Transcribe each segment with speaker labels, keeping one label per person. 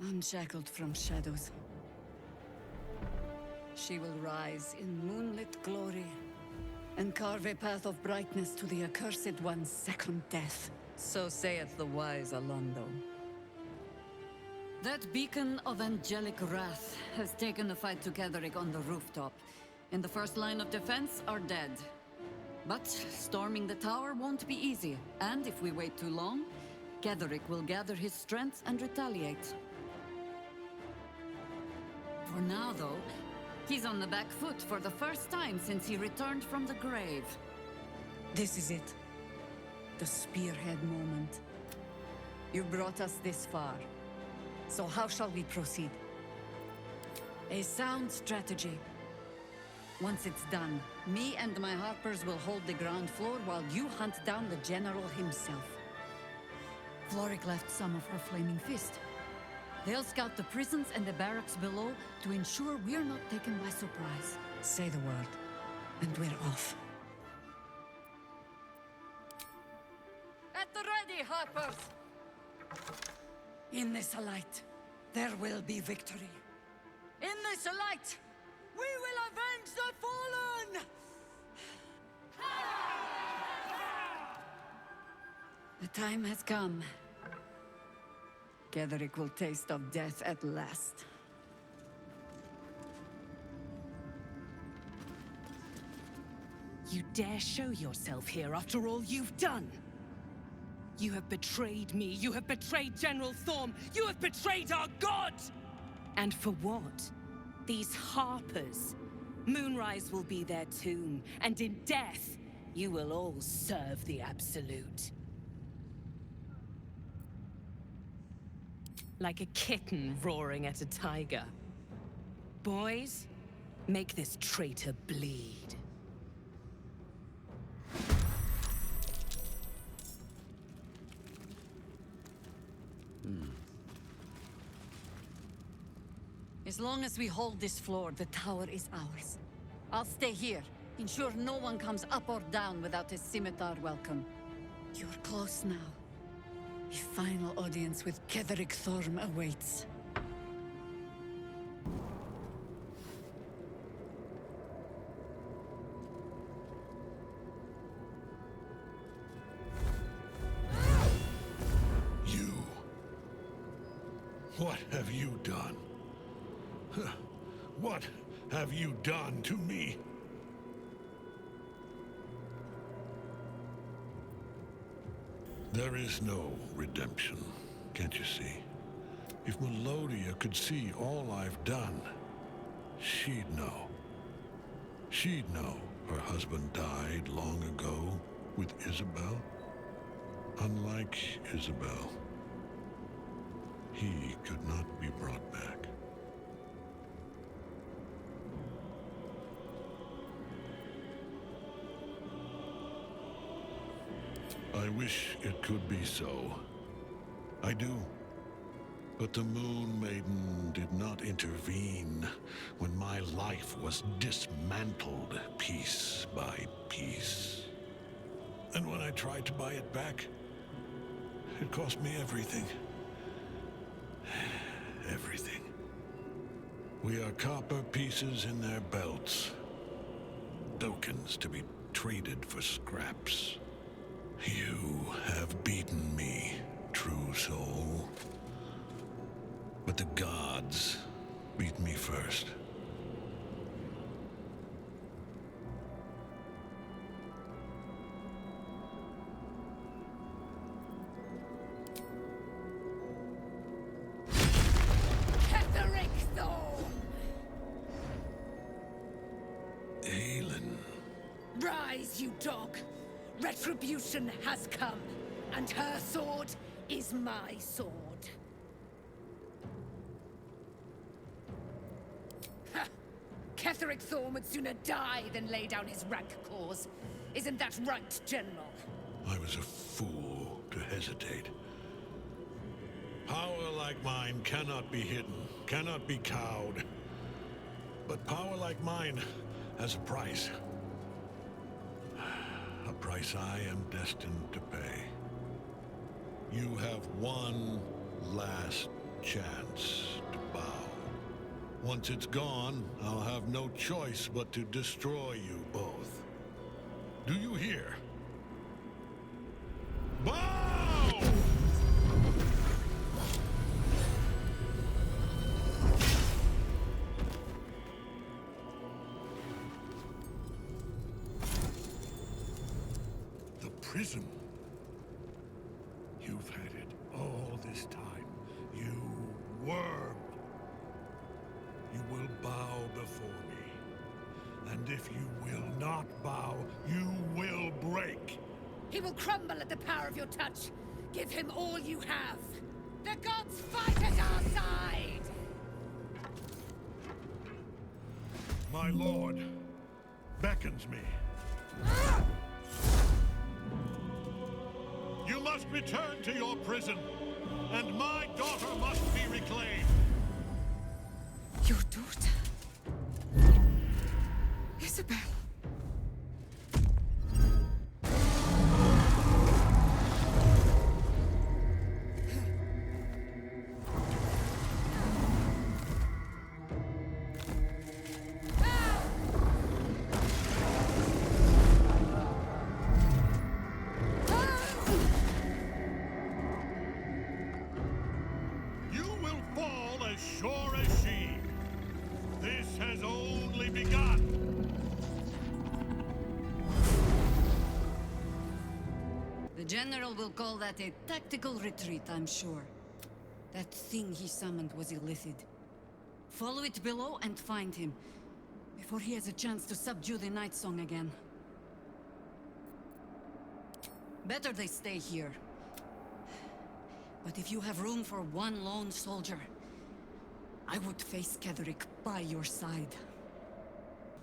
Speaker 1: unshackled from shadows. She will rise in moonlit glory and carve a path of brightness to the accursed one's second death. So saith the wise Alondo. That beacon of angelic wrath has taken the fight to 캐더릭 on the rooftop, and the first line of defense are dead. But storming the tower won't be easy, and if we wait too long, 캐더릭 will gather his strength and retaliate. For now, though, he's on the back foot for the first time since he returned from the grave. This is it. The spearhead moment. You brought us this far. So how shall we proceed? A sound strategy. Once it's done, me and my Harpers will hold the ground floor while you hunt down the General himself. Floric left some of her flaming fist. They'll scout the prisons and the barracks below to ensure we're not taken by surprise. Say the word, and we're off. At the ready, Harpers! In this light, there will be victory. In this light, we will avenge the fallen! The time has come. 캐더릭 will taste of death at last.
Speaker 2: You dare show yourself here after all you've done? You have betrayed me, you have betrayed General Thorm, you have betrayed our god! And for what? These Harpers. Moonrise will be their tomb, and in death, you will all serve the Absolute. Like a kitten roaring at a tiger. Boys, make this traitor bleed.
Speaker 1: As long as we hold this floor, the tower is ours. I'll stay here. Ensure no one comes up or down without a scimitar welcome. You're close now. A final audience with 캐더릭 Thorm awaits.
Speaker 3: You. What have you done? What have you done to me? There is no redemption, can't you see? If Melodia could see all I've done, she'd know. She'd know her husband died long ago with Isabel. Unlike Isabel, he could not be brought back. I wish it could be so. I do. But the Moon Maiden did not intervene when my life was dismantled piece by piece. And when I tried to buy it back, it cost me everything. Everything. We are copper pieces in their belts. Tokens to be traded for scraps. You have beaten me, true soul. But the gods beat me first.
Speaker 2: 캐더릭 Thorm!
Speaker 3: Aelin.
Speaker 2: Rise, you dog! Retribution has come, and her sword is my sword. Ha! 캐더릭 Thorm would sooner die than lay down his rank cause. Isn't that right, General?
Speaker 3: I was a fool to hesitate. Power like mine cannot be hidden, cannot be cowed. But power like mine has a price. A price I am destined to pay. You have one last chance to bow. Once it's gone, I'll have no choice but to destroy you both. Do you hear? Bow! The prism. You've had it all this time, you worm. You will bow before me. And if you will not bow, you will break.
Speaker 4: He will crumble at the power of your touch. Give him all you have. The gods fight at our side!
Speaker 3: My lord beckons me. You must return to your prison, and my daughter must be reclaimed.
Speaker 4: Your daughter? Isabel.
Speaker 3: You will fall as sure as she. This has only begun.
Speaker 1: The General will call that a tactical retreat, I'm sure. That thing he summoned was illicit. Follow it below and find him, before he has a chance to subdue the Night Song again. Better they stay here. But if you have room for one lone soldier, I would face 캐더릭 by your side.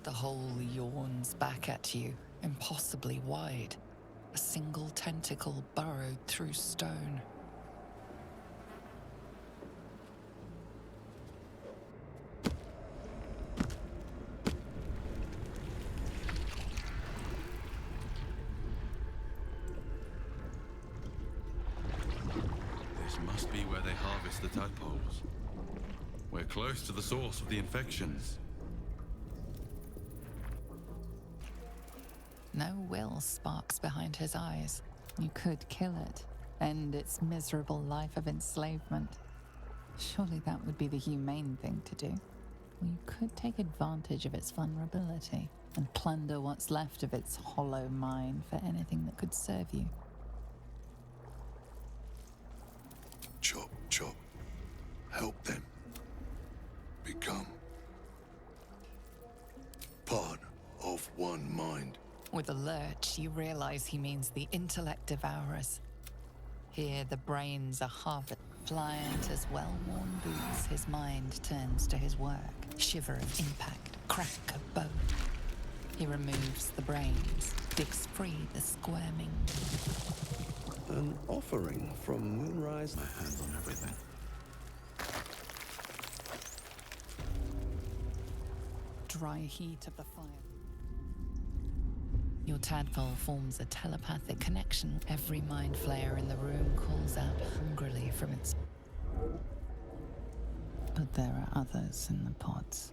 Speaker 5: The hole yawns back at you, impossibly wide. A single tentacle burrowed through stone.
Speaker 6: This must be where they harvest the tadpoles. We're close to the source of the infections.
Speaker 5: No will sparks behind his eyes. You could kill it, end its miserable life of enslavement. Surely that would be the humane thing to do. Or you could take advantage of its vulnerability and plunder what's left of its hollow mind for anything that could serve you.
Speaker 3: Chop, chop. Help them. Become part of one mind.
Speaker 5: With a lurch, you realize he means the intellect devourers. Here, the brains are harvested. Pliant as well-worn boots, his mind turns to his work. Shiver of impact, crack of bone. He removes the brains, digs free the squirming.
Speaker 7: An offering from Moonrise.
Speaker 6: My hands on everything.
Speaker 5: Dry heat of the fire. Your tadpole forms a telepathic connection. Every mind flayer in the room calls out hungrily from its... But there are others in the pods.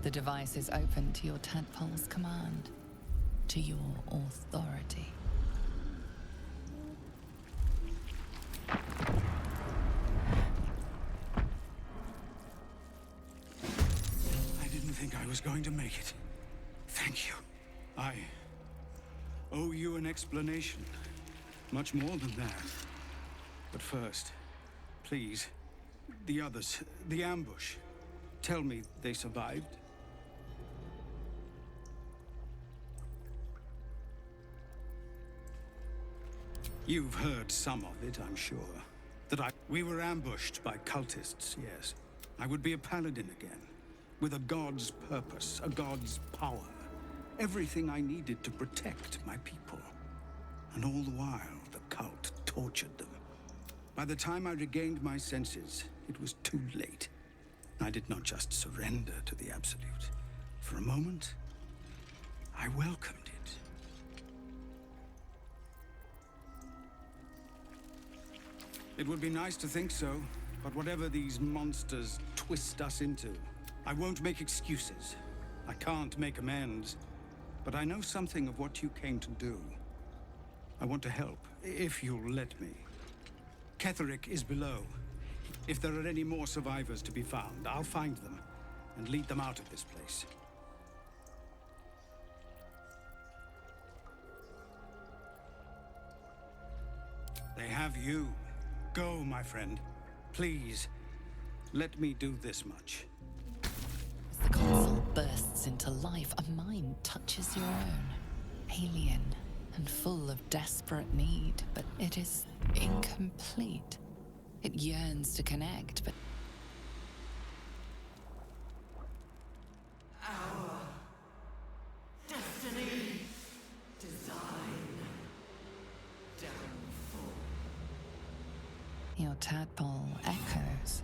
Speaker 5: The device is open to your tadpole's command, to your authority.
Speaker 8: I didn't think I was going to make it. Thank you. I owe you an explanation. Much more than that. But first, please, the others, the ambush. Tell me they survived. You've heard some of it, I'm sure. We were ambushed by cultists, yes. I would be a paladin again, with a god's purpose, a god's power. Everything I needed to protect my people. And all the while, the cult tortured them. By the time I regained my senses, it was too late. I did not just surrender to the Absolute. For a moment, I welcomed it. It would be nice to think so, but whatever these monsters twist us into, I won't make excuses. I can't make amends, but I know something of what you came to do. I want to help, if you'll let me. Catterick is below. If there are any more survivors to be found, I'll find them and lead them out of this place. They have you. Go, my friend. Please, let me do this much.
Speaker 5: As the console bursts into life, a mind touches your own. Alien and full of desperate need, but it is incomplete. It yearns to connect, but
Speaker 9: Our destiny, design, downfall.
Speaker 5: your tadpole echoes,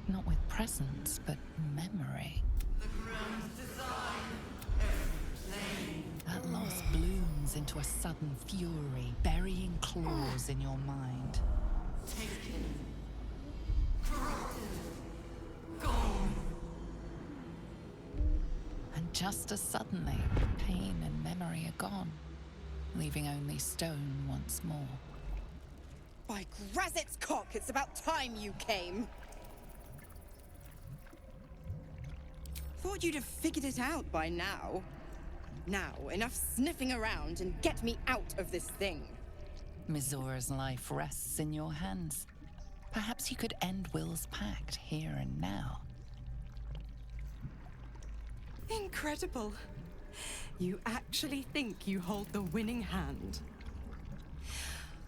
Speaker 5: not with presence, but memory.
Speaker 9: The grand design, every plane.
Speaker 5: That loss blooms into a sudden fury, burying claws in your mind.
Speaker 9: Taken. Corrupted. Gone.
Speaker 5: And just as suddenly, pain and memory are gone, leaving only stone once more.
Speaker 10: By Grazit's cock, it's about time you came! Thought you'd have figured it out by now. Now, enough sniffing around and get me out of this thing.
Speaker 5: Mizora's life rests in your hands. Perhaps you could end Will's pact here and now.
Speaker 10: Incredible. You actually think you hold the winning hand.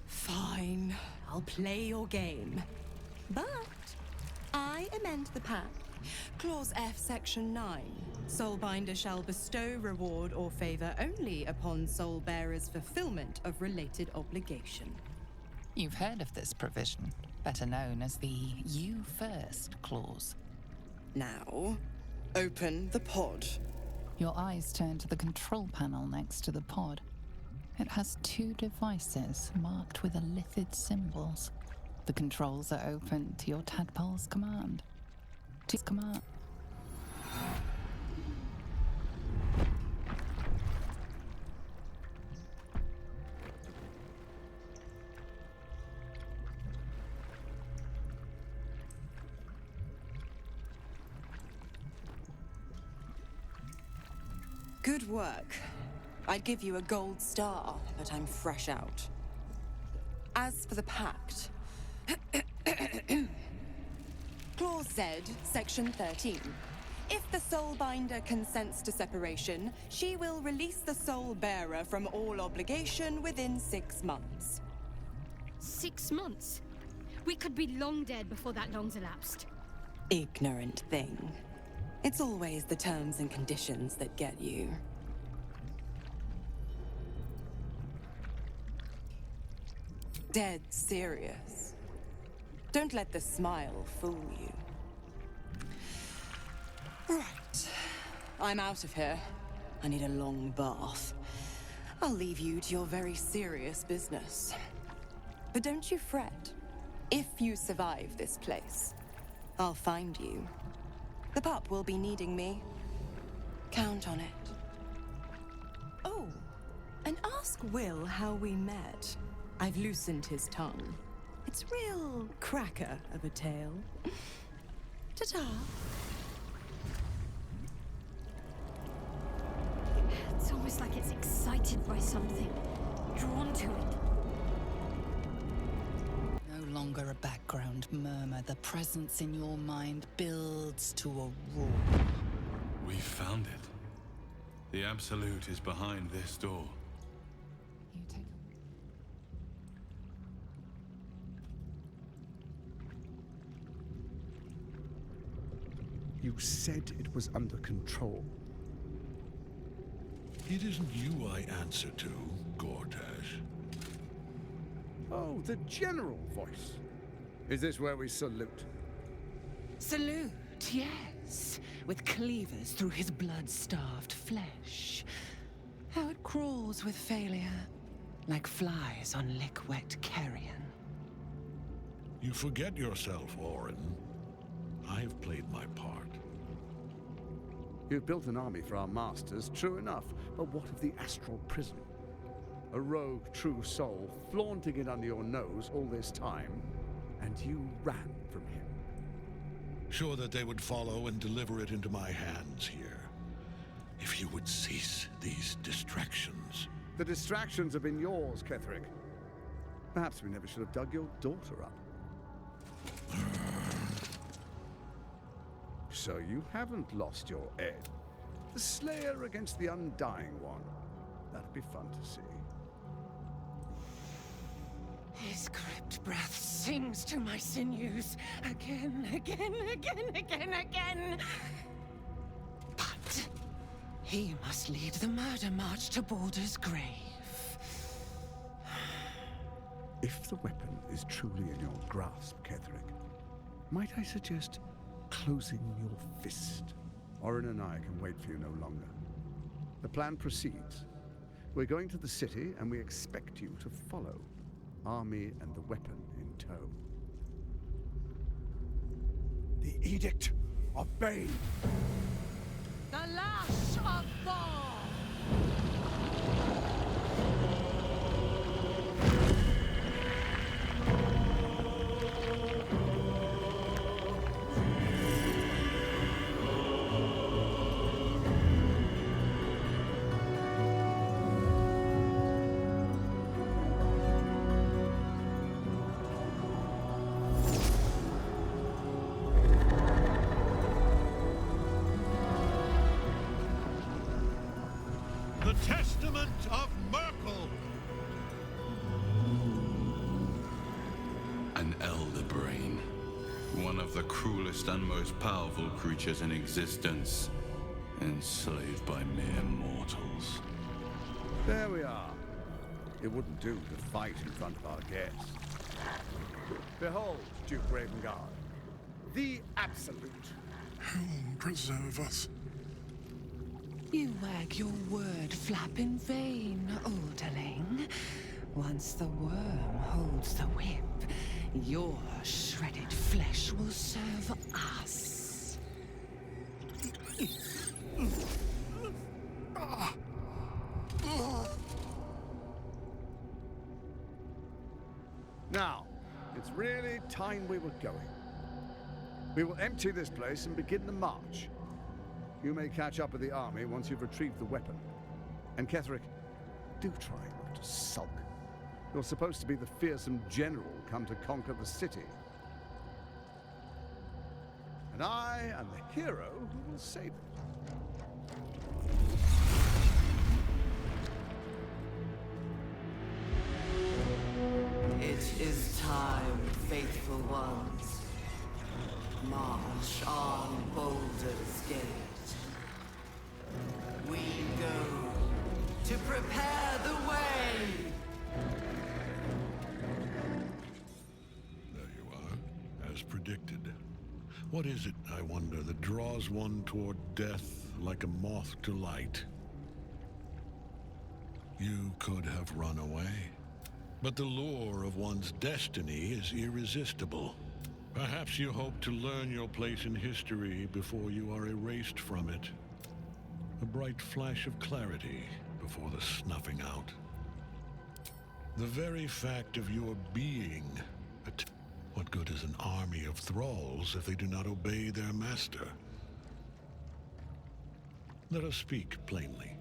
Speaker 10: Fine, I'll play your game. But I amend the pact. Clause F, Section 9. Soulbinder shall bestow reward or favor only upon soul bearers' fulfillment of related obligation.
Speaker 5: You've heard of this provision, better known as the You First clause.
Speaker 10: Now, open the pod.
Speaker 5: Your eyes turn to the control panel next to the pod. It has two devices marked with elithid symbols. The controls are open to your tadpole's command. To command.
Speaker 10: Good work. I'd give you a gold star, but I'm fresh out. As for the pact... Clause Z, Section 13. If the Soulbinder consents to separation, she will release the soul bearer from all obligation within 6 months.
Speaker 11: 6 months? We could be long dead before that long's elapsed.
Speaker 10: Ignorant thing. It's always the terms and conditions that get you. Dead serious. Don't let the smile fool you. Right. I'm out of here. I need a long bath. I'll leave you to your very serious business. But don't you fret. If you survive this place, I'll find you. The pup will be needing me. Count on it. Oh, and ask Will how we met. I've loosened his tongue. It's real cracker of a tale. Ta-ta.
Speaker 11: It's almost like it's excited by something, drawn to it.
Speaker 5: No longer a background murmur, the presence in your mind builds to a roar.
Speaker 6: We found it. The Absolute is behind this door.
Speaker 5: You take
Speaker 7: You said it was under control.
Speaker 3: It isn't you I answer to, Gortash.
Speaker 7: Oh, the general voice. Is this where we salute?
Speaker 2: Salute, yes, with cleavers through his blood-starved flesh. How it crawls with failure, like flies on lick-wet carrion.
Speaker 3: You forget yourself, Orin. I've played my part.
Speaker 7: You've built an army for our masters, true enough, but what of the astral prison? A rogue true soul flaunting it under your nose all this time, and you ran from him.
Speaker 3: Sure that they would follow and deliver it into my hands here. If you would cease these distractions.
Speaker 7: The distractions have been yours, Ketherick. Perhaps we never should have dug your daughter up. So you haven't lost your Ed. The Slayer against the Undying One. That'd be fun to see.
Speaker 2: His crypt breath sings to my sinews again, again, again, again, again. But he must lead the murder march to Baldur's grave.
Speaker 7: If the weapon is truly in your grasp, Ketherick, might I suggest closing your fist? Orin and I can wait for you no longer. The plan proceeds. We're going to the city, and we expect you to follow. Army and the weapon in tow.
Speaker 8: The Edict of Bane.
Speaker 2: The Lash of Thor!
Speaker 3: The Testament of Merkel!
Speaker 6: An elder brain. One of the cruelest and most powerful creatures in existence. Enslaved by mere mortals.
Speaker 7: There we are. It wouldn't do to fight in front of our guests. Behold, Duke Ravengard. The Absolute.
Speaker 3: Helm preserve us.
Speaker 2: You wag your word flap in vain, Alderling. Once the worm holds the whip, your shredded flesh will serve us.
Speaker 7: Now, it's really time we were going. We will empty this place and begin the march. You may catch up with the army once you've retrieved the weapon. And Ketherick, do try not to sulk. You're supposed to be the fearsome general come to conquer the city. And I am the hero who will save it.
Speaker 9: It is time, faithful ones. March on Baldur's Gate. We go to prepare the way.
Speaker 3: There you are, as predicted. What is it, I wonder, that draws one toward death like a moth to light? You could have run away, but the lure of one's destiny is irresistible. Perhaps you hope to learn your place in history before you are erased from it. A bright flash of clarity before the snuffing out. The very fact of your being. What good is an army of thralls if they do not obey their master? Let us speak plainly.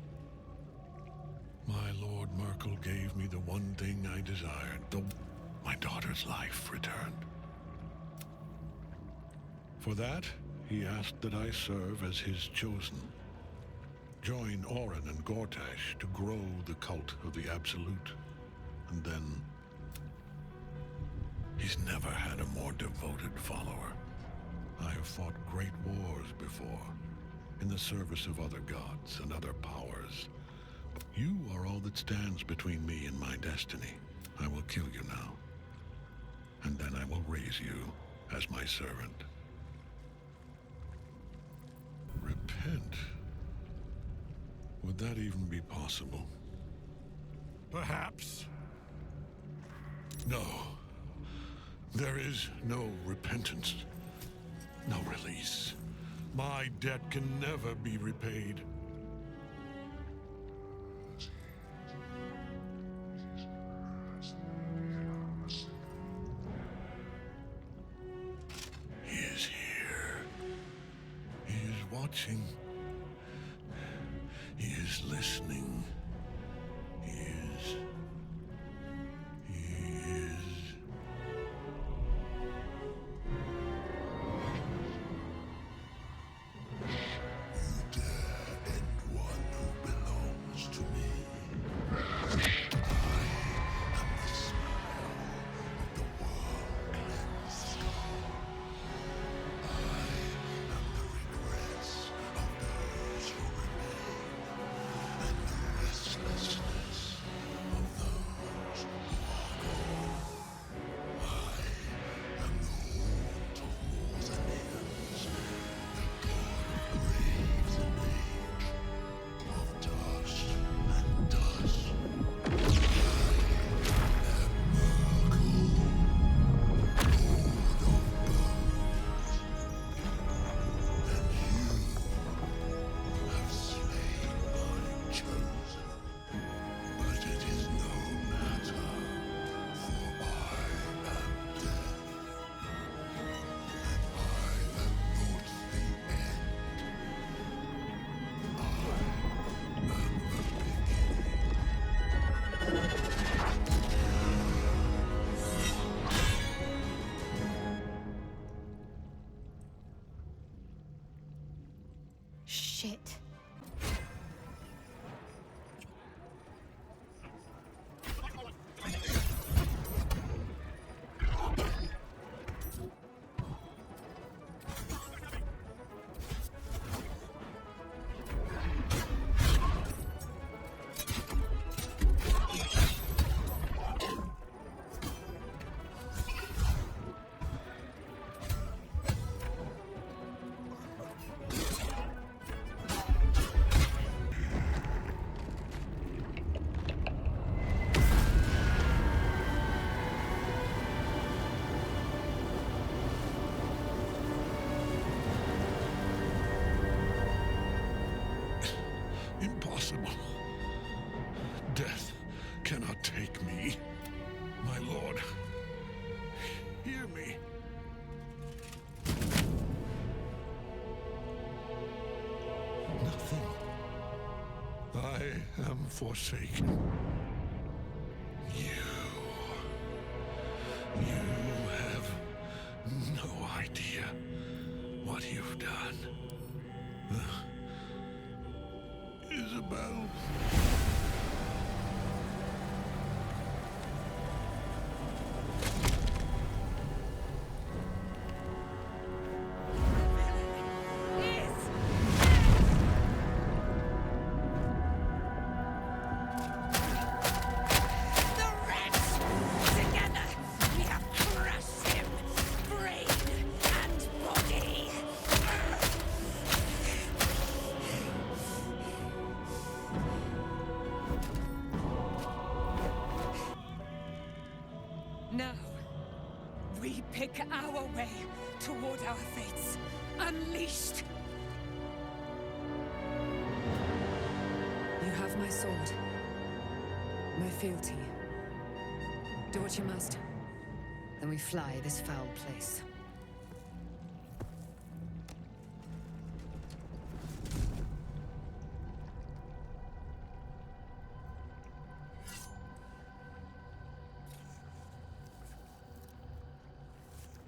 Speaker 3: My Lord Merkel gave me the one thing I desired, though my daughter's life returned. For that, he asked that I serve as his chosen. Join Orin and Gortash to grow the cult of the Absolute. And then... he's never had a more devoted follower. I have fought great wars before, in the service of other gods and other powers. You are all that stands between me and my destiny. I will kill you now. And then I will raise you as my servant. Repent? Would that even be possible? Perhaps. No. There is no repentance, no release. My debt can never be repaid. He is here. He is watching. He is listening. He is.
Speaker 11: Shit.
Speaker 3: Impossible. Death cannot take me. My lord, hear me. Nothing. I am forsaken. You have no idea what you've done. Isabel.
Speaker 2: Now, we pick our way toward our fates. Unleashed!
Speaker 1: You have my sword. My fealty. Do what you must. Then we fly this foul place.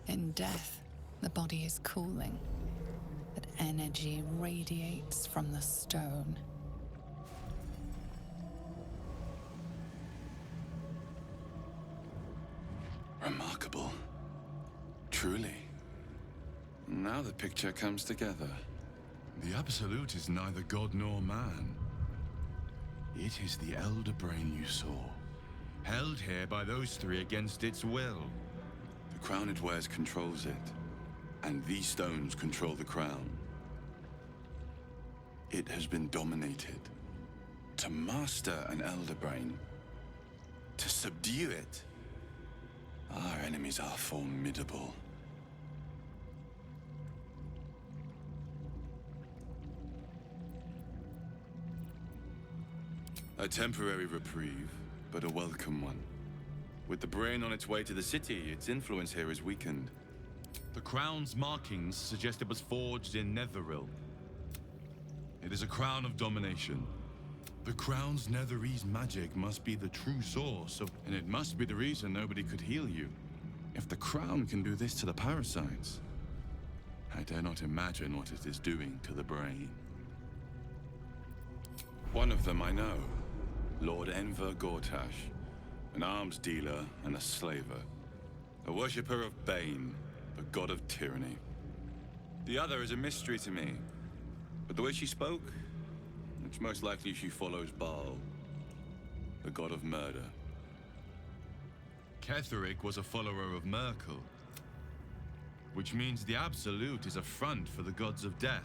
Speaker 5: In death, the body is cooling, but energy radiates from the stone.
Speaker 6: Remarkable. Truly. Now the picture comes together. The Absolute is neither god nor man. It is the Elder Brain you saw, held here by those three against its will. The crown it wears controls it, and these stones control the crown. It has been dominated. To master an Elder Brain, to subdue it, Our enemies are formidable. A temporary reprieve, but a welcome one. With the brain on its way to the city, its influence here is weakened.
Speaker 12: The crown's markings suggest it was forged in Netheril. It is a crown of domination.
Speaker 6: The crown's Netherese magic must be the true source of... And it must be the reason nobody could heal you. If the crown can do this to the parasites, I dare not imagine what it is doing to the brain. One of them I know. Lord Enver Gortash. An arms dealer and a slaver. A worshipper of Bane, the god of tyranny. The other is a mystery to me. But the way she spoke, it's most likely she follows Baal, the god of murder.
Speaker 12: Ketheric was a follower of Merkel, which means the Absolute is a front for the gods of death,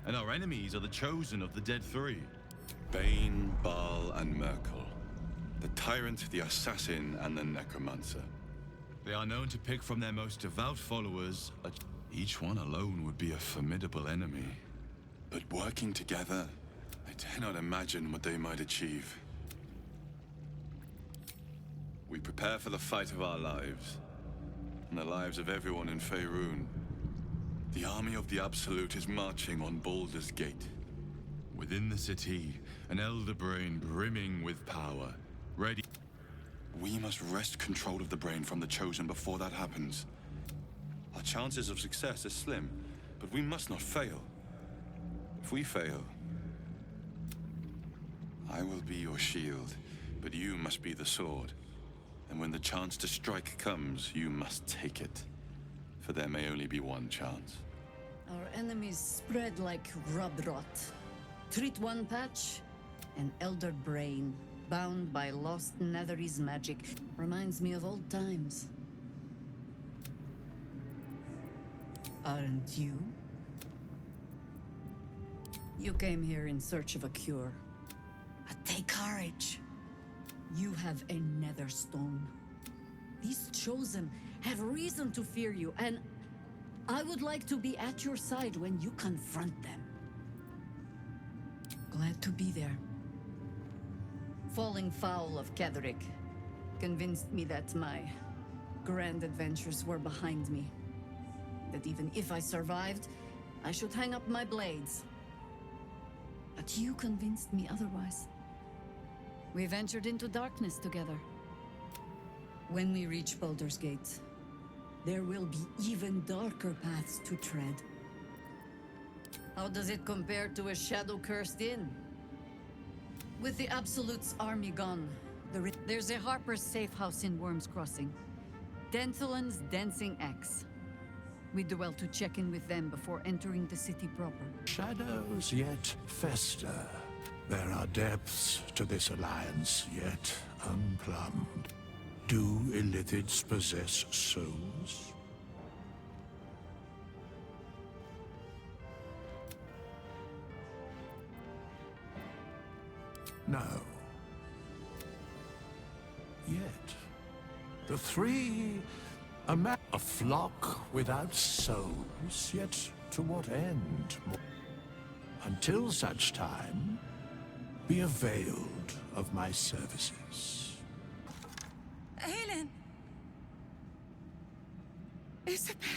Speaker 12: and our enemies are the chosen of the Dead Three.
Speaker 6: Bane, Baal, and Merkel. The tyrant, the assassin, and the necromancer.
Speaker 12: They are known to pick from their most devout followers.
Speaker 6: Each one alone would be a formidable enemy. But working together, I dare not imagine what they might achieve. We prepare for the fight of our lives, and the lives of everyone in Faerun. The army of the Absolute is marching on Baldur's Gate.
Speaker 12: Within the city, an elder brain brimming with power, ready.
Speaker 6: We must wrest control of the brain from the Chosen before that happens. Our chances of success are slim, but we must not fail. If we fail, I will be your shield, but you must be the sword. And when the chance to strike comes, you must take it. For there may only be one chance.
Speaker 1: Our enemies spread like rub rot. Treat one patch, an elder brain, bound by lost Netherese magic. Reminds me of old times. Aren't you? You came here in search of a cure. But take courage. You have a nether stone. These Chosen have reason to fear you, and I would like to be at your side when you confront them. Glad to be there. Falling foul of 캐더릭 convinced me that my grand adventures were behind me. That even if I survived, I should hang up my blades. But you convinced me otherwise. We ventured into darkness together. When we reach Baldur's Gate, there will be even darker paths to tread. How does it compare to a shadow-cursed inn? With the Absolute's army gone, there's a Harper's safe house in Worm's Crossing. Denthalen's Dancing Axe. We do well to check in with them before entering the city proper.
Speaker 3: Shadows yet fester. There are depths to this alliance yet unplumbed. Do illithids possess souls? No. Yet. The three, a flock without souls, yet to what end? Until such time, be availed of my services.
Speaker 10: Helen! Isabel!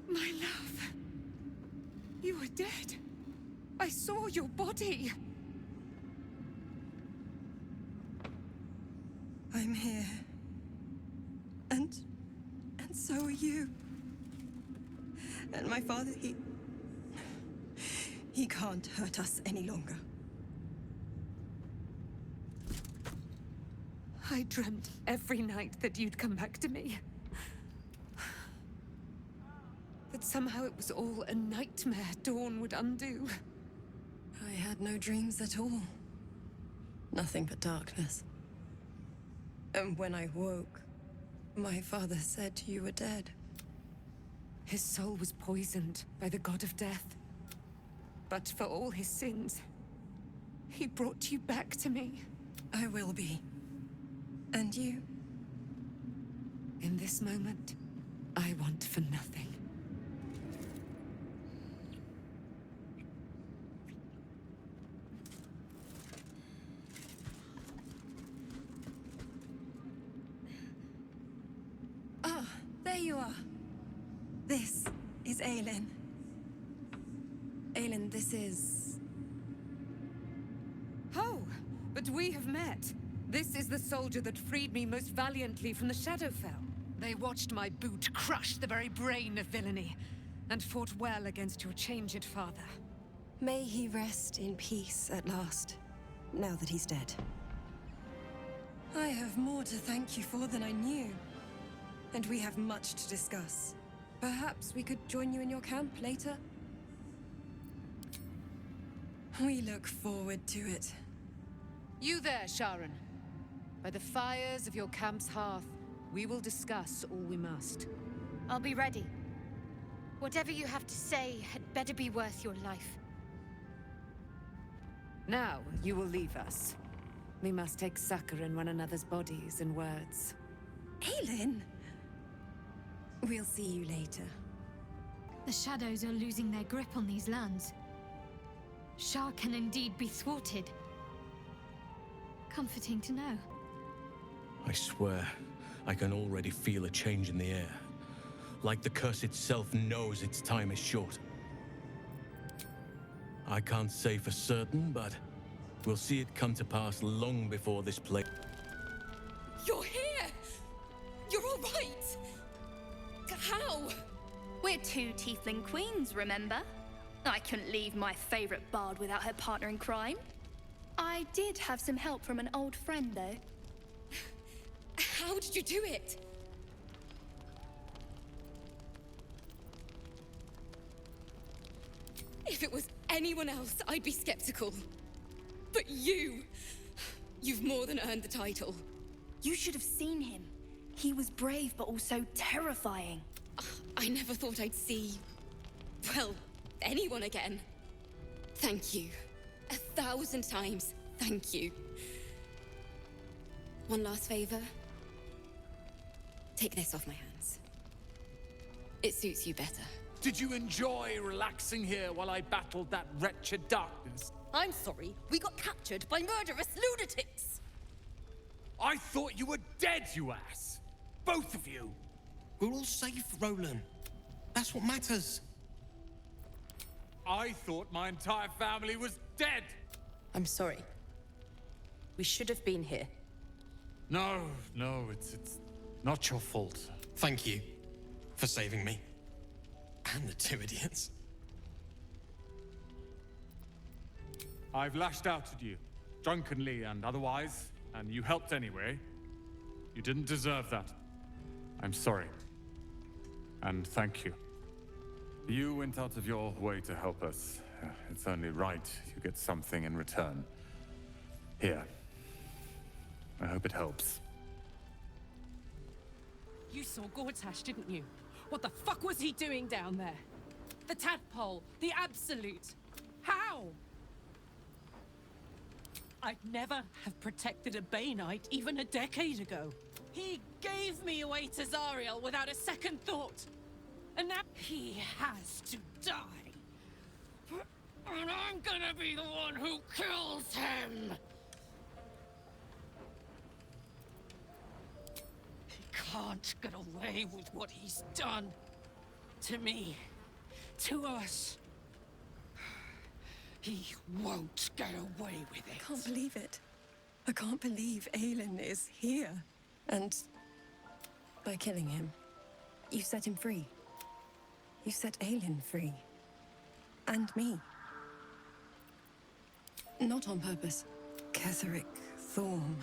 Speaker 10: My love! You were dead. I saw your body. I'm here. And so are you. And my father, he can't hurt us any longer. I dreamt every night that you'd come back to me. That somehow it was all a nightmare Dawn would undo. I had no dreams at all. Nothing but darkness. And when I woke, my father said you were dead. His soul was poisoned by the god of death. But for all his sins,
Speaker 2: He brought you back to me.
Speaker 10: I will be. And you?
Speaker 2: In this moment, I want for nothing.
Speaker 10: Ah, there you are. This is Aelin. Aelin, this is...
Speaker 2: Oh, but we have met. This is the soldier that freed me most valiantly from the Shadowfell. They watched my boot crush the very brain of villainy, and fought well against your changed father.
Speaker 10: May he rest in peace at last, now that he's dead. I have more to thank you for than I knew. And we have much to discuss. Perhaps we could join you in your camp later? We look forward to it.
Speaker 2: You there, Sharon. By the fires of your camp's hearth, we will discuss all we must.
Speaker 11: I'll be ready. Whatever you have to say had better be worth your life.
Speaker 2: Now, you will leave us. We must take succor in one another's bodies and words.
Speaker 10: Aelin! We'll see you later.
Speaker 11: The Shadows are losing their grip on these lands. Shah can indeed be thwarted. Comforting to know.
Speaker 13: I swear, I can already feel a change in the air. Like the curse itself knows its time is short. I can't say for certain, but we'll see it come to pass long before this place.
Speaker 10: You're here! You're all right! How?
Speaker 14: We're two tiefling queens, remember? I couldn't leave my favorite bard without her partner in crime. I did have some help from an old friend, though.
Speaker 10: How did you do it? If it was anyone else, I'd be skeptical. But you've more than earned the title.
Speaker 14: You should have seen him. He was brave, but also terrifying.
Speaker 10: I never thought I'd see, well, anyone again. Thank you. 1,000 times, thank you. One last favor. Take this off my hands. It suits you better.
Speaker 15: Did you enjoy relaxing here while I battled that wretched darkness?
Speaker 10: I'm sorry, we got captured by murderous lunatics!
Speaker 15: I thought you were dead, you ass! Both of you!
Speaker 16: We're all safe, Roland. That's what matters.
Speaker 15: I thought my entire family was dead!
Speaker 17: I'm sorry. We should have been here.
Speaker 15: No, it's not your fault.
Speaker 16: Thank you for saving me. And the two idiots.
Speaker 15: I've lashed out at you, drunkenly and otherwise, and you helped anyway. You didn't deserve that. I'm sorry. And thank you. You went out of your way to help us. It's only right you get something in return. Here. I hope it helps.
Speaker 2: You saw Gortash, didn't you? What the fuck was he doing down there? The tadpole, the absolute. How? I'd never have protected a Bay Knight even a decade ago. He gave me away to Zariel without a second thought. And now he has to die. And I'm gonna be the one who kills him! He can't get away with what he's done. To me. To us. He won't get away with it.
Speaker 10: I can't believe it. I can't believe Aelin is here. And by killing him, you set him free. You set Aelin free. And me. Not on purpose. Catheric'Thorm.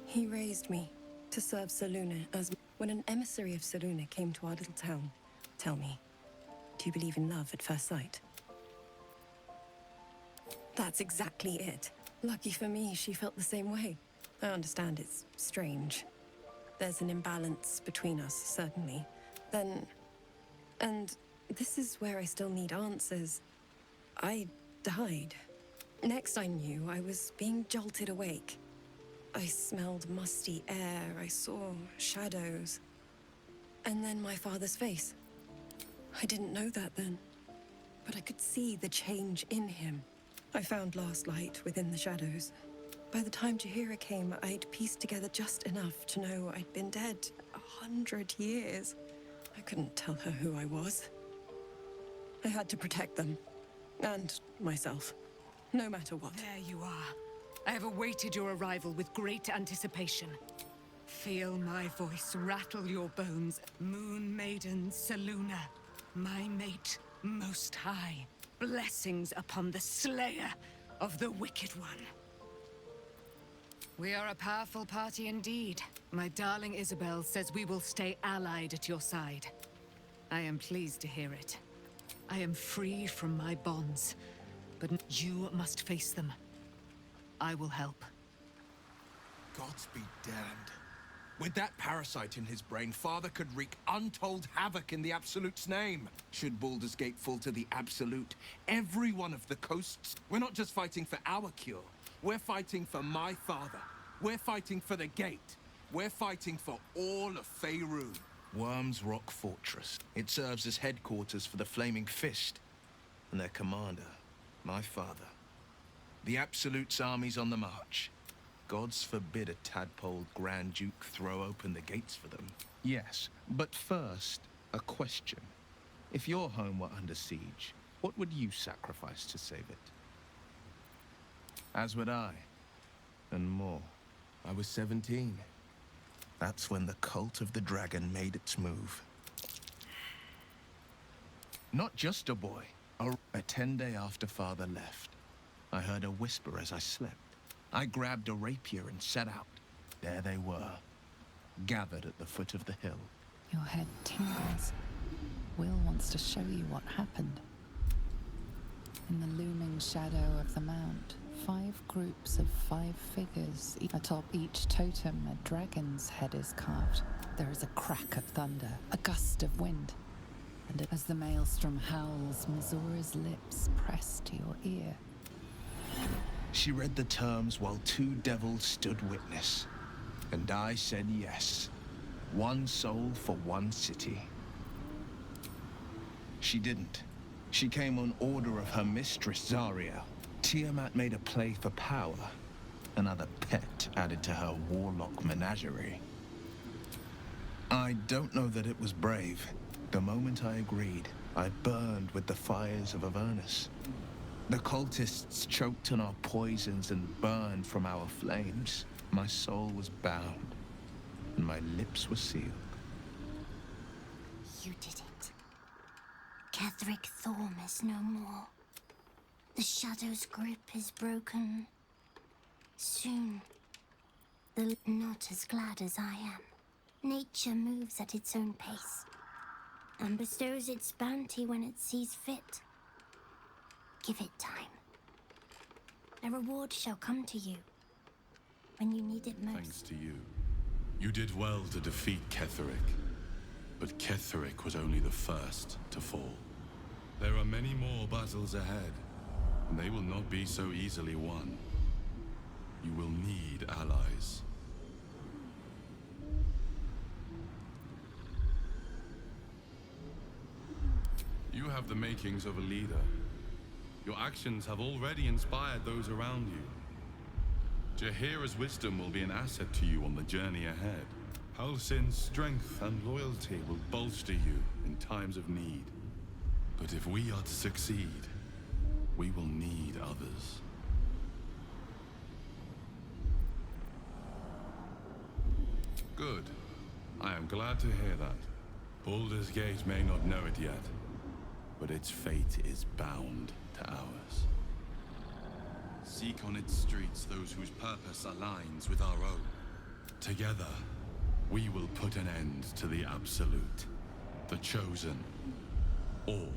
Speaker 10: He raised me to serve Selûne as... When an emissary of Selûne came to our little town, tell me, do you believe in love at first sight? That's exactly it. Lucky for me, she felt the same way. I understand it's strange. There's an imbalance between us, certainly. Then... And this is where I still need answers. I died. Next I knew, I was being jolted awake. I smelled musty air, I saw shadows. And then my father's face. I didn't know that then, but I could see the change in him. I found last light within the shadows. By the time Jahira came, I'd pieced together just enough to know I'd been dead 100 years. I couldn't tell her who I was. I had to protect them. And myself. No matter what.
Speaker 2: There you are. I have awaited your arrival with great anticipation. Feel my voice rattle your bones. Moon Maiden Selûne, my mate most high. Blessings upon the slayer of the Wicked One. We are a powerful party indeed. My darling Isabel says we will stay allied at your side. I am pleased to hear it. I am free from my bonds, but you must face them. I will help.
Speaker 18: Gods be damned. With that parasite in his brain, Father could wreak untold havoc in the Absolute's name. Should Baldur's Gate fall to the Absolute, every one of the coasts... We're not just fighting for our cure. We're fighting for my father. We're fighting for the Gate. We're fighting for all of Faerûn. Worm's Rock Fortress. It serves as headquarters for the Flaming Fist. And their commander, my father. The Absolute's army's on the march. Gods forbid a tadpole Grand Duke throw open the gates for them. Yes, but first, a question. If your home were under siege, what would you sacrifice to save it? As would I. And more. I was 17. That's when the cult of the dragon made its move. Not just a boy. A 10-day after Father left, I heard a whisper as I slept. I grabbed a rapier and set out. There they were, gathered at the foot of the hill.
Speaker 5: Your head tingles. Will wants to show you what happened. In the looming shadow of the mount, 5 groups of 5 figures. Atop each totem, a dragon's head is carved. There is a crack of thunder, a gust of wind. And as the maelstrom howls, Mizura's lips press to your ear.
Speaker 18: She read the terms while 2 devils stood witness. And I said yes. 1 soul for 1 city. She didn't. She came on order of her mistress, Zariel. Tiamat made a play for power. Another pet added to her warlock menagerie. I don't know that it was brave. The moment I agreed, I burned with the fires of Avernus. The cultists choked on our poisons and burned from our flames. My soul was bound, and my lips were sealed.
Speaker 19: You did it. Cathericthorm is no more. The Shadow's grip is broken. Soon, they'll not as glad as I am. Nature moves at its own pace, and bestows its bounty when it sees fit. Give it time. A reward shall come to you when you need it most.
Speaker 6: Thanks to you. You did well to defeat Ketheric. But Ketheric was only the first to fall. There are many more battles ahead, and they will not be so easily won. You will need allies. You have the makings of a leader. Your actions have already inspired those around you. Jahira's wisdom will be an asset to you on the journey ahead. Halsin's strength and loyalty will bolster you in times of need. But if we are to succeed, we will need others. Good. I am glad to hear that. Baldur's Gate may not know it yet, but its fate is bound to ours. Seek on its streets those whose purpose aligns with our own. Together, we will put an end to the Absolute, the Chosen, all